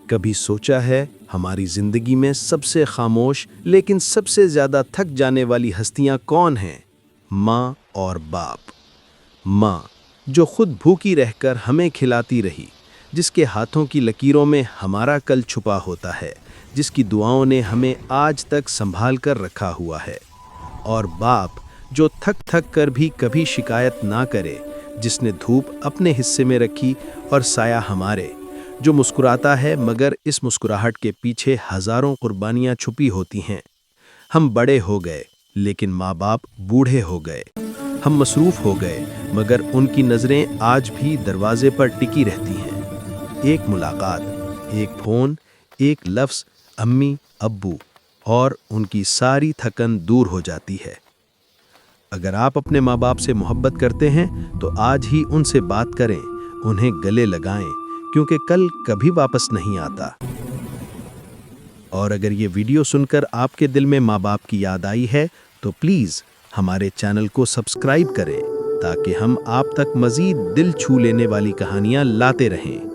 کبھی سوچا ہے ہماری زندگی میں سب سے خاموش لیکن سب سے زیادہ تھک جانے والی ہستیاں کون ہیں؟ ماں اور باپ۔ ماں جو خود بھوکی رہ کر ہمیں کھلاتی رہی، جس کے ہاتھوں کی لکیروں میں ہمارا کل چھپا ہوتا ہے، جس کی دعاؤں نے ہمیں آج تک سنبھال کر رکھا ہوا ہے۔ اور باپ جو تھک تھک کر بھی کبھی شکایت نہ کرے، جس نے دھوپ اپنے حصے میں رکھی اور سایہ ہمارے، جو مسکراتا ہے مگر اس مسکراہٹ کے پیچھے ہزاروں قربانیاں چھپی ہوتی ہیں۔ ہم بڑے ہو گئے لیکن ماں باپ بوڑھے ہو گئے۔ ہم مصروف ہو گئے مگر ان کی نظریں آج بھی دروازے پر ٹکی رہتی ہیں۔ ایک ملاقات، ایک فون، ایک لفظ امی ابو، اور ان کی ساری تھکن دور ہو جاتی ہے۔ اگر آپ اپنے ماں باپ سے محبت کرتے ہیں تو آج ہی ان سے بات کریں، انہیں گلے لگائیں، کیونکہ کل کبھی واپس نہیں آتا۔ اور اگر یہ ویڈیو سن کر آپ کے دل میں ماں باپ کی یاد آئی ہے تو پلیز ہمارے چینل کو سبسکرائب کریں تاکہ ہم آپ تک مزید دل چھو لینے والی کہانیاں لاتے رہیں۔